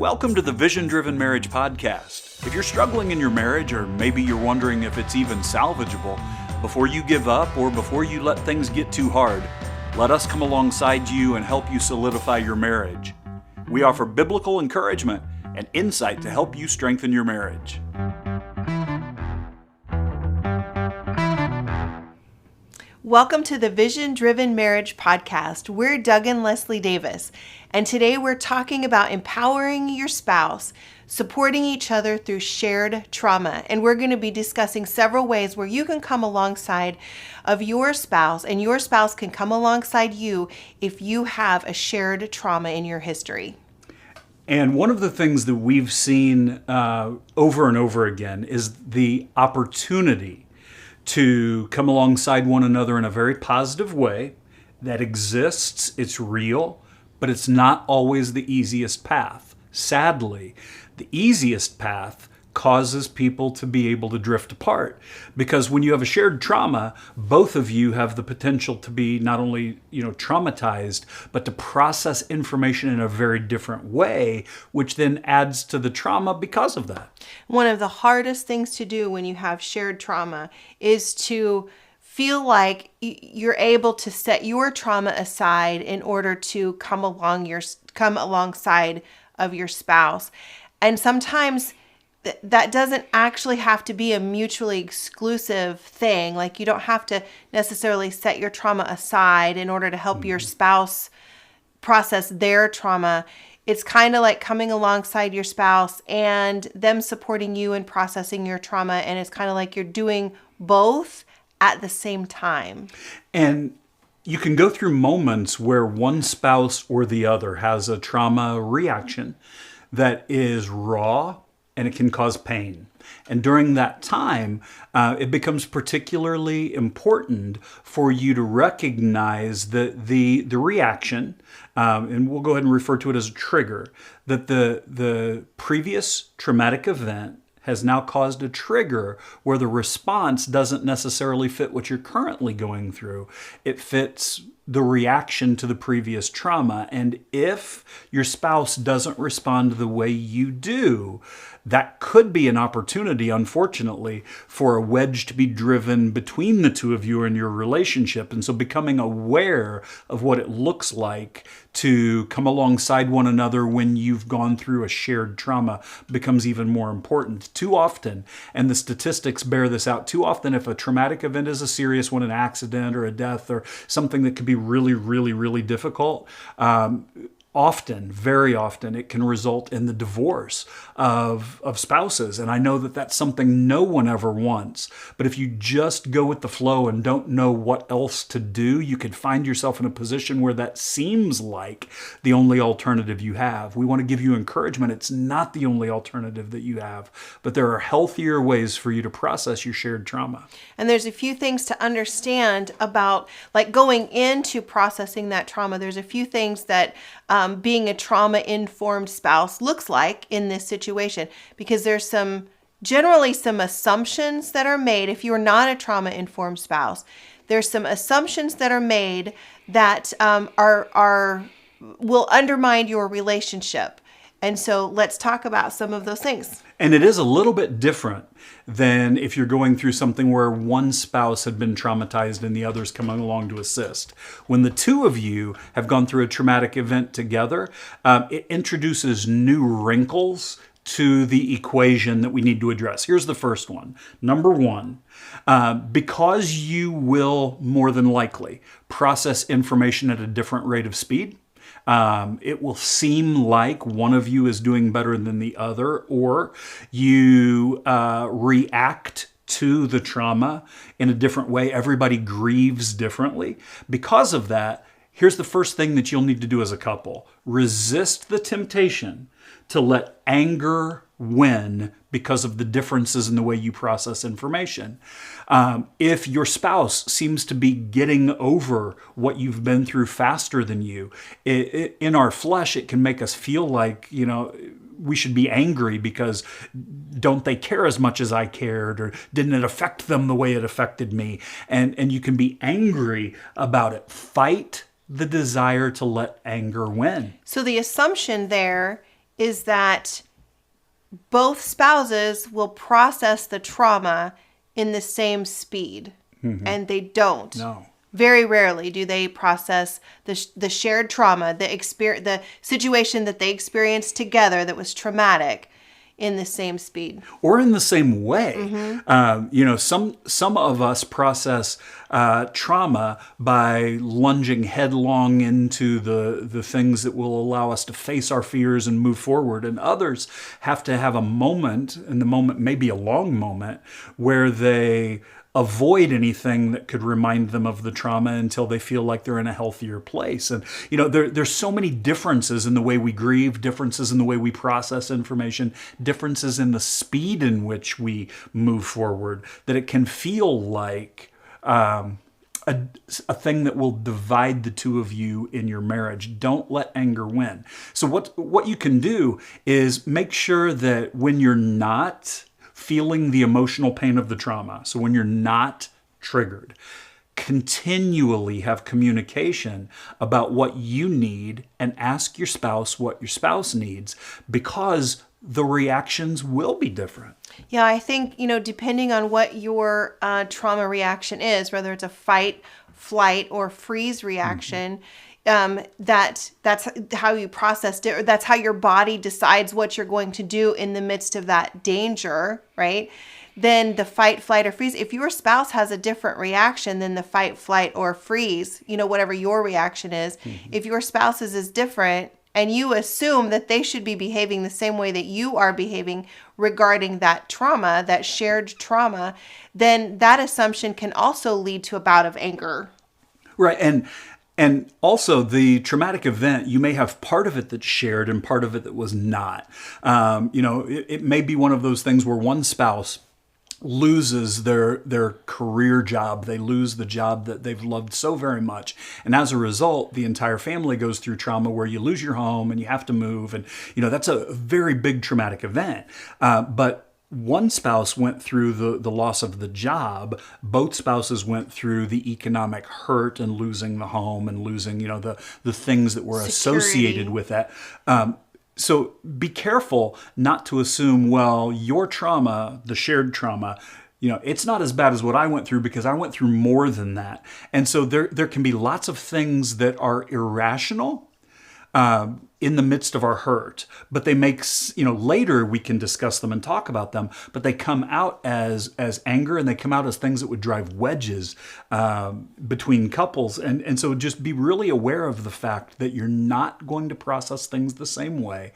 Welcome to the Vision Driven Marriage Podcast. If you're struggling in your marriage, or maybe you're wondering if it's even salvageable, before you give up or before you let things get too hard, let us come alongside you and help you solidify your marriage. We offer biblical encouragement and insight to help you strengthen your marriage. Welcome to the Vision Driven Marriage Podcast. We're Doug and Leslie Davis, and today we're talking about empowering your spouse, supporting each other through shared trauma. And we're going to be discussing several ways where you can come alongside of your spouse, and your spouse can come alongside you if you have a shared trauma in your history. And one of the things that we've seen over and over again is the opportunity to come alongside one another in a very positive way that exists, it's real, but it's not always the easiest path. Sadly, the easiest path causes people to be able to drift apart, because when you have a shared trauma, both of you have the potential to be not only, traumatized, but to process information in a very different way, which then adds to the trauma because of that. One of the hardest things to do when you have shared trauma is to feel like you're able to set your trauma aside in order to come alongside of your spouse. And sometimes that doesn't actually have to be a mutually exclusive thing. Like, you don't have to necessarily set your trauma aside in order to help your spouse process their trauma. It's kind of like coming alongside your spouse and them supporting you in processing your trauma. And it's kind of like you're doing both at the same time. And you can go through moments where one spouse or the other has a trauma reaction that is raw, and it can cause pain. And during that time, it becomes particularly important for you to recognize the reaction, and we'll go ahead and refer to it as a trigger, that the previous traumatic event has now caused a trigger where the response doesn't necessarily fit what you're currently going through. It fits the reaction to the previous trauma. And if your spouse doesn't respond the way you do, that could be an opportunity, unfortunately, for a wedge to be driven between the two of you in your relationship. And so becoming aware of what it looks like to come alongside one another when you've gone through a shared trauma becomes even more important. Too often, and the statistics bear this out, too often if a traumatic event is a serious one, an accident or a death or something that could be really, really, really difficult, very often, it can result in the divorce of spouses. And I know that that's something no one ever wants. But if you just go with the flow and don't know what else to do, you could find yourself in a position where that seems like the only alternative you have. We want to give you encouragement. It's not the only alternative that you have, but there are healthier ways for you to process your shared trauma. And there's a few things to understand about, like, going into processing that trauma. There's a few things that being a trauma-informed spouse looks like in this situation, because there's generally some assumptions that are made. If you're not a trauma-informed spouse, there's some assumptions that are made that will undermine your relationship. And so let's talk about some of those things. And it is a little bit different than if you're going through something where one spouse had been traumatized and the other's coming along to assist. When the two of you have gone through a traumatic event together, it introduces new wrinkles to the equation that we need to address. Here's the first one. Number one, because you will more than likely process information at a different rate of speed, it will seem like one of you is doing better than the other, or you react to the trauma in a different way. Everybody grieves differently. Because of that, here's the first thing that you'll need to do as a couple. Resist the temptation to let anger win because of the differences in the way you process information. If your spouse seems to be getting over what you've been through faster than you, in our flesh, it can make us feel like, we should be angry because don't they care as much as I cared, or didn't it affect them the way it affected me? And you can be angry about it. Fight the desire to let anger win. So the assumption there is that both spouses will process the trauma in the same speed, and they don't. No. Very rarely do they process the shared trauma, the situation that they experienced together that was traumatic, in the same speed or in the same way. Some of us process trauma by lunging headlong into the things that will allow us to face our fears and move forward, and others have to have a moment, and the moment may be a long moment, where they avoid anything that could remind them of the trauma until they feel like they're in a healthier place. And, there's so many differences in the way we grieve, differences in the way we process information, differences in the speed in which we move forward, that it can feel like a thing that will divide the two of you in your marriage. Don't let anger win. So what you can do is make sure that when you're not feeling the emotional pain of the trauma, so when you're not triggered, continually have communication about what you need and ask your spouse what your spouse needs, because the reactions will be different. Yeah, I think, depending on what your trauma reaction is, whether it's a fight, flight, or freeze reaction, that's how you processed it, or that's how your body decides what you're going to do in the midst of that danger, right? Then the fight, flight, or freeze, if your spouse has a different reaction than the fight, flight, or freeze, whatever your reaction is, if your spouse's is different, and you assume that they should be behaving the same way that you are behaving regarding that trauma, that shared trauma, then that assumption can also lead to a bout of anger. Right. And also the traumatic event, you may have part of it that's shared and part of it that was not. It may be one of those things where one spouse loses their career job. They lose the job that they've loved so very much. And as a result, the entire family goes through trauma where you lose your home and you have to move. And, that's a very big traumatic event. But one spouse went through the loss of the job. Both spouses went through the economic hurt and losing the home and losing, the things that were associated with that. So be careful not to assume, well, your trauma, the shared trauma, it's not as bad as what I went through because I went through more than that. And so there can be lots of things that are irrational in the midst of our hurt, but they make, later we can discuss them and talk about them, but they come out as anger, and they come out as things that would drive wedges between couples. And so just be really aware of the fact that you're not going to process things the same way.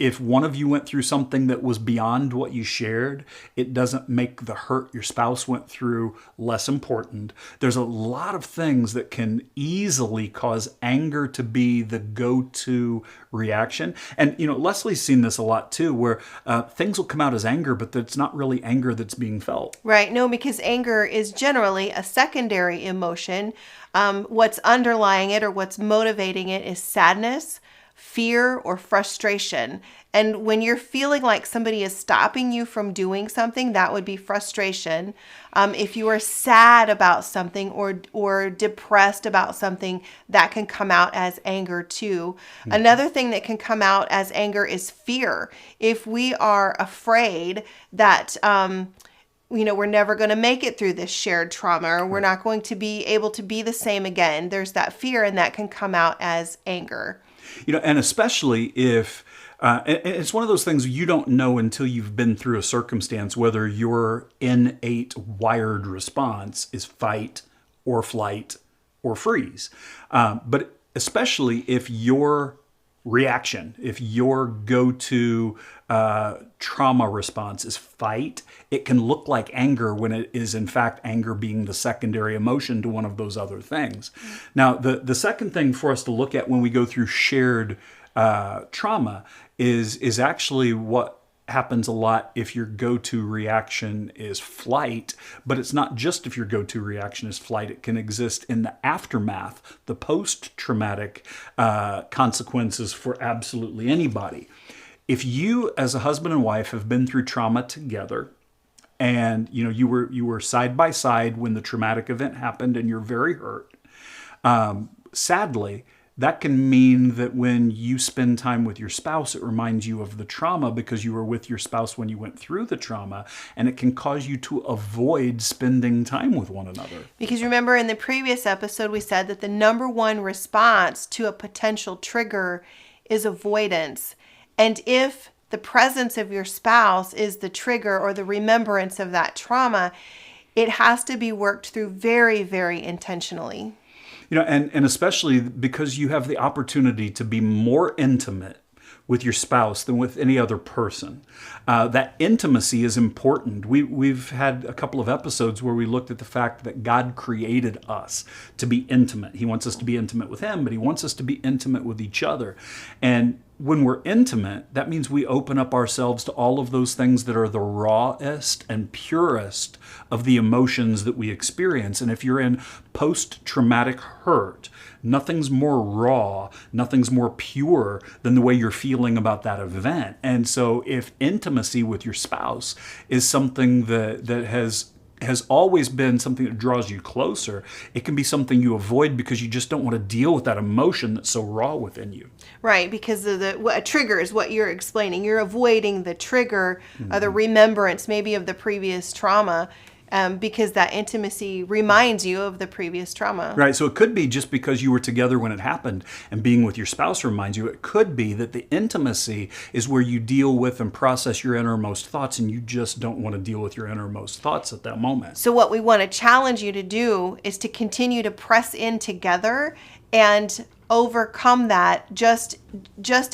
If one of you went through something that was beyond what you shared, it doesn't make the hurt your spouse went through less important. There's a lot of things that can easily cause anger to be the go-to reaction. And, Leslie's seen this a lot too, where things will come out as anger, but it's not really anger that's being felt. Right. No, because anger is generally a secondary emotion. What's underlying it or what's motivating it is sadness, fear, or frustration. And when you're feeling like somebody is stopping you from doing something, that would be frustration. If you are sad about something or depressed about something, that can come out as anger too. Mm-hmm. Another thing that can come out as anger is fear. If we are afraid that we're never going to make it through this shared trauma, or we're not going to be able to be the same again, there's that fear, and that can come out as anger. And especially if, and it's one of those things you don't know until you've been through a circumstance, whether your innate wired response is fight or flight or freeze. But especially if your reaction, if your go-to trauma response is fight, it can look like anger when it is in fact anger being the secondary emotion to one of those other things. Mm-hmm. Now, the second thing for us to look at when we go through shared trauma is actually what happens a lot if your go-to reaction is flight, but it's not just if your go-to reaction is flight. It can exist in the aftermath, the post-traumatic consequences for absolutely anybody. If you, as a husband and wife, have been through trauma together, and you were side by side when the traumatic event happened, and you're very hurt, sadly, That can mean that when you spend time with your spouse, it reminds you of the trauma because you were with your spouse when you went through the trauma, and it can cause you to avoid spending time with one another. Because remember in the previous episode, we said that the number one response to a potential trigger is avoidance. And if the presence of your spouse is the trigger or the remembrance of that trauma, it has to be worked through very, very intentionally. And especially because you have the opportunity to be more intimate with your spouse than with any other person. That intimacy is important. We've had a couple of episodes where we looked at the fact that God created us to be intimate. He wants us to be intimate with Him, but He wants us to be intimate with each other. And when we're intimate, that means we open up ourselves to all of those things that are the rawest and purest of the emotions that we experience. And if you're in post-traumatic hurt, nothing's more raw, nothing's more pure than the way you're feeling about that event. And so if intimacy with your spouse is something that has always been something that draws you closer, it can be something you avoid because you just don't want to deal with that emotion that's so raw within you. Right, because of what trigger is what you're explaining. You're avoiding the trigger, the remembrance maybe of the previous trauma, because that intimacy reminds you of the previous trauma. Right, so it could be just because you were together when it happened and being with your spouse reminds you. It could be that the intimacy is where you deal with and process your innermost thoughts, and you just don't want to deal with your innermost thoughts at that moment. So what we want to challenge you to do is to continue to press in together and overcome that just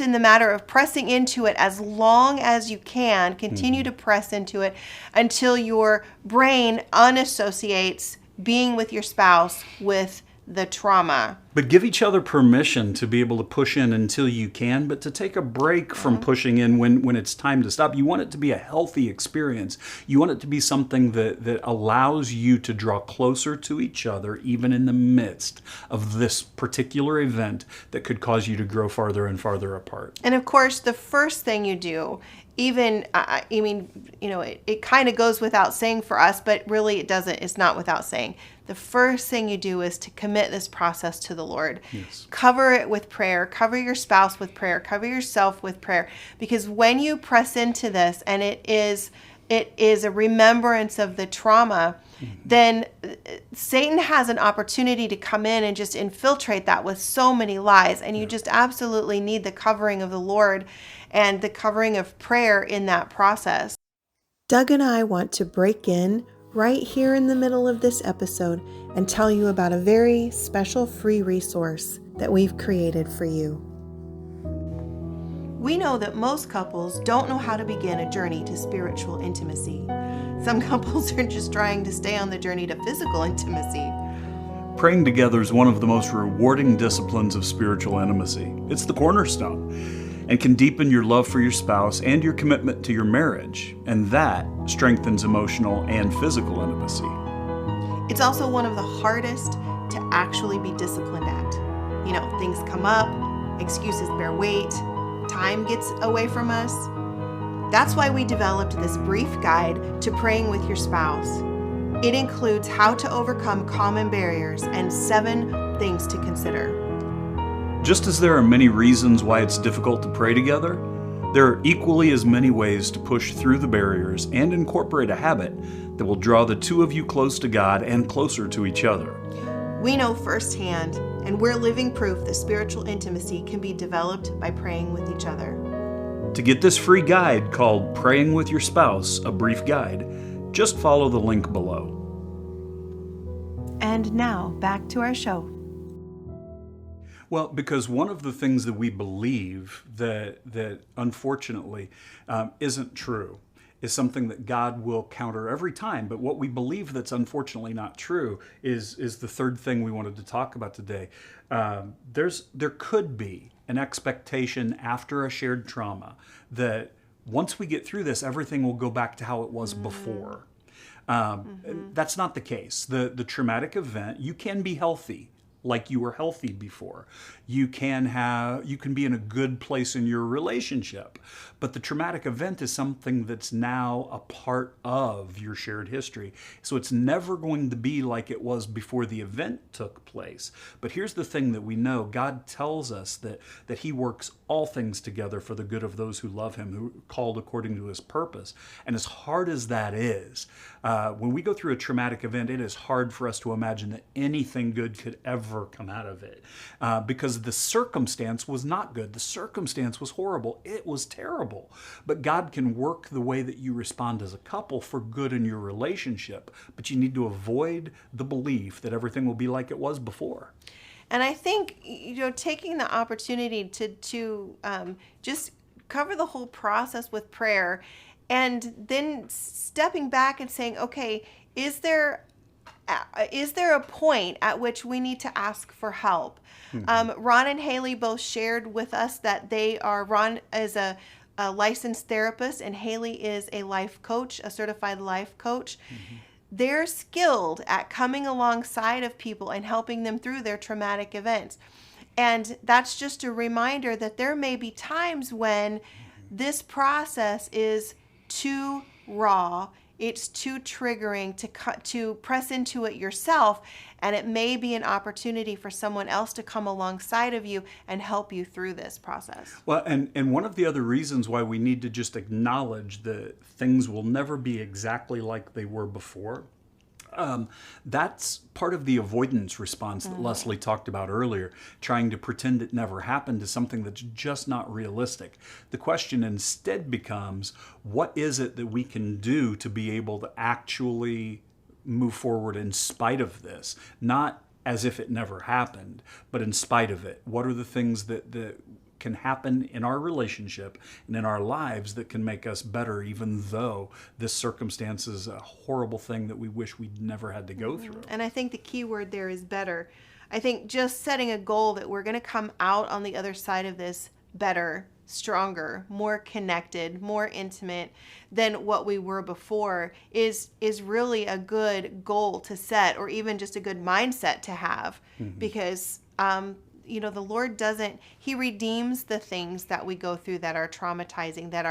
in the matter of pressing into it as long as you can. Continue to press into it until your brain unassociates being with your spouse with the trauma. But give each other permission to be able to push in until you can, but to take a break from pushing in when it's time to stop. You want it to be a healthy experience. You want it to be something that allows you to draw closer to each other, even in the midst of this particular event that could cause you to grow farther and farther apart. And of course, the first thing you do, even, it kind of goes without saying for us, but really it doesn't. It's not without saying. The first thing you do is to commit this process to the Lord. Yes. Cover it with prayer. Cover your spouse with prayer. Cover yourself with prayer. Because when you press into this and it is a remembrance of the trauma, then Satan has an opportunity to come in and just infiltrate that with so many lies. And you just absolutely need the covering of the Lord and the covering of prayer in that process. Doug and I want to break in right here in the middle of this episode and tell you about a very special free resource that we've created for you. We know that most couples don't know how to begin a journey to spiritual intimacy. Some couples are just trying to stay on the journey to physical intimacy. Praying together is one of the most rewarding disciplines of spiritual intimacy. It's the cornerstone and can deepen your love for your spouse and your commitment to your marriage, and that strengthens emotional and physical intimacy. It's also one of the hardest to actually be disciplined at. Things come up, excuses bear weight, time gets away from us. That's why we developed this brief guide to praying with your spouse. It includes how to overcome common barriers and 7 things to consider. Just as there are many reasons why it's difficult to pray together, there are equally as many ways to push through the barriers and incorporate a habit that will draw the two of you close to God and closer to each other. We know firsthand, and we're living proof that spiritual intimacy can be developed by praying with each other. To get this free guide called Praying with Your Spouse, a brief guide, just follow the link below. And now, back to our show. Well, because one of the things that we believe that unfortunately isn't true is something that God will counter every time. But what we believe that's unfortunately not true is the third thing we wanted to talk about today. There could be an expectation after a shared trauma that once we get through this, everything will go back to how it was before. That's not the case. The traumatic event, you can be healthy like you were healthy before. You can be in a good place in your relationship. But the traumatic event is something that's now a part of your shared history. So it's never going to be like it was before the event took place. But here's the thing that we know. God tells us that he works all things together for the good of those who love him, who are called according to his purpose. And as hard as that is, when we go through a traumatic event, it is hard for us to imagine that anything good could ever come out of it, because the circumstance was not good. The circumstance was horrible. It was terrible. But God can work the way that you respond as a couple for good in your relationship. But you need to avoid the belief that everything will be like it was before. And I think, taking the opportunity to just cover the whole process with prayer, and then stepping back and saying, okay, is there a point at which we need to ask for help? Ron and Hailey both shared with us that Ron is a licensed therapist, and Hailey is a life coach, a certified life coach. They're skilled at coming alongside of people and helping them through their traumatic events. And that's just a reminder that there may be times when this process is too raw, it's too triggering to press into it yourself, and it may be an opportunity for someone else to come alongside of you and help you through this process. Well, and one of the other reasons why we need to just acknowledge that things will never be exactly like they were before, that's part of the avoidance response that Leslie talked about earlier. Trying to pretend it never happened is something that's just not realistic. The question instead becomes, what is it that we can do to be able to actually move forward in spite of this? Not as if it never happened, but in spite of it. What are the things that can happen in our relationship and in our lives that can make us better, even though this circumstance is a horrible thing that we wish we'd never had to go through? And I think the key word there is better. I think just setting a goal that we're going to come out on the other side of this better, stronger, more connected, more intimate than what we were before is really a good goal to set, or even just a good mindset to have, because the Lord He redeems the things that we go through that are traumatizing, that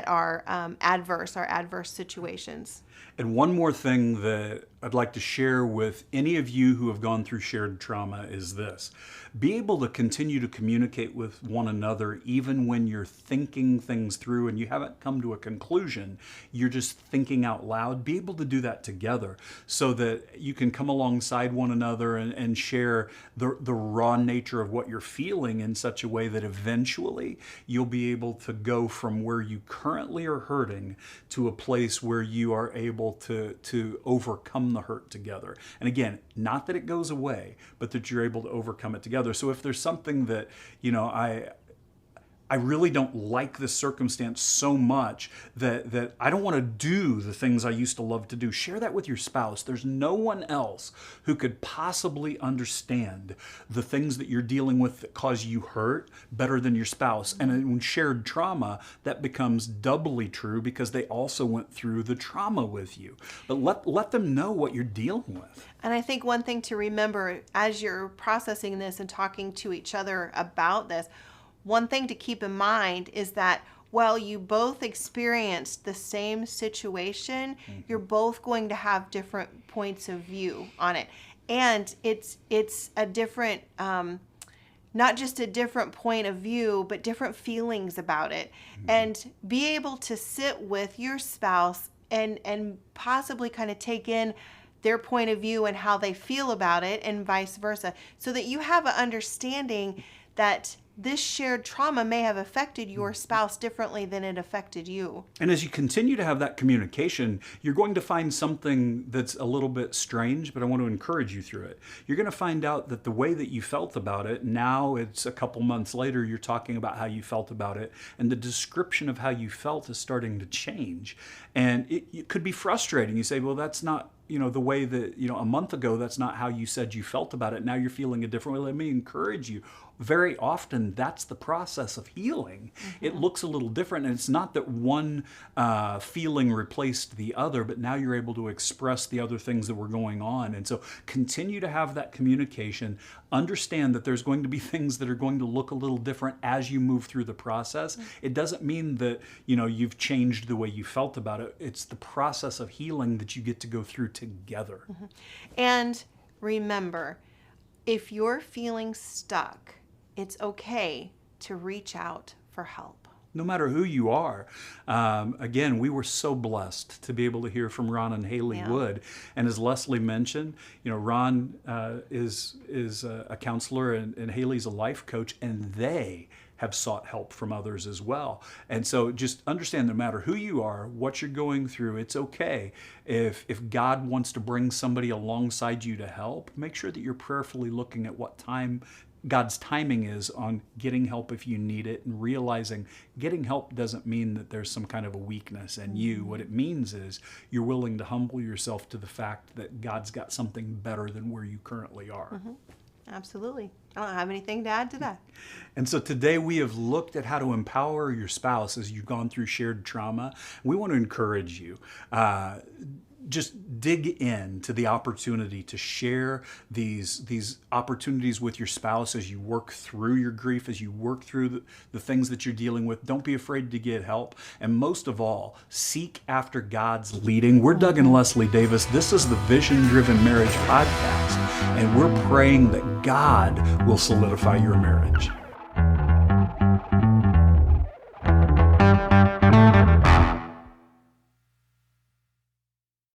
are adverse situations. And one more thing that I'd like to share with any of you who have gone through shared trauma is this. Be able to continue to communicate with one another even when you're thinking things through and you haven't come to a conclusion. You're just thinking out loud. Be able to do that together so that you can come alongside one another and share the raw nature of what you're feeling in such a way that eventually you'll be able to go from where you currently are hurting to a place where you are able to overcome the hurt together. And again, not that it goes away, but that you're able to overcome it together. So if there's something that, I really don't like this circumstance so much that I don't want to do the things I used to love to do, share that with your spouse. There's no one else who could possibly understand the things that you're dealing with that cause you hurt better than your spouse. And in shared trauma, that becomes doubly true because they also went through the trauma with you. But let them know what you're dealing with. And I think one thing to remember as you're processing this and talking to each other about this, one thing to keep in mind is that while you both experienced the same situation, you're both going to have different points of view on it. And it's a different, not just a different point of view, but different feelings about it. And be able to sit with your spouse and possibly kind of take in their point of view and how they feel about it, and vice versa, so that you have an understanding that this shared trauma may have affected your spouse differently than it affected you. And as you continue to have that communication, you're going to find something that's a little bit strange, but I want to encourage you through it. You're going to find out that the way that you felt about it, now it's a couple months later, you're talking about how you felt about it, and the description of how you felt is starting to change. And it could be frustrating. You say, well, that's not the way that, a month ago, that's not how you said you felt about it. Now you're feeling a different way. Let me encourage you. Very often, that's the process of healing. It looks a little different, and it's not that one feeling replaced the other, but now you're able to express the other things that were going on. And so continue to have that communication. Understand that there's going to be things that are going to look a little different as you move through the process. It doesn't mean that, you've changed the way you felt about it. It's the process of healing that you get to go through together. And remember, if you're feeling stuck, it's okay to reach out for help. No matter who you are. Again, we were so blessed to be able to hear from Ron and Hailey Wood. And as Leslie mentioned, Ron is a counselor and Hailey's a life coach, and they have sought help from others as well. And so just understand, no matter who you are, what you're going through, it's okay. If God wants to bring somebody alongside you to help, make sure that you're prayerfully looking at what time God's timing is on getting help if you need it, and realizing getting help doesn't mean that there's some kind of a weakness in you. What it means is you're willing to humble yourself to the fact that God's got something better than where you currently are. Absolutely. I don't have anything to add to that. And so today we have looked at how to empower your spouse as you've gone through shared trauma. We want to encourage you. Just dig into the opportunity to share these opportunities with your spouse as you work through your grief, as you work through the things that you're dealing with. Don't be afraid to get help. And most of all, seek after God's leading. We're Doug and Leslie Davis. This is the Vision Driven Marriage Podcast, and we're praying that God will solidify your marriage.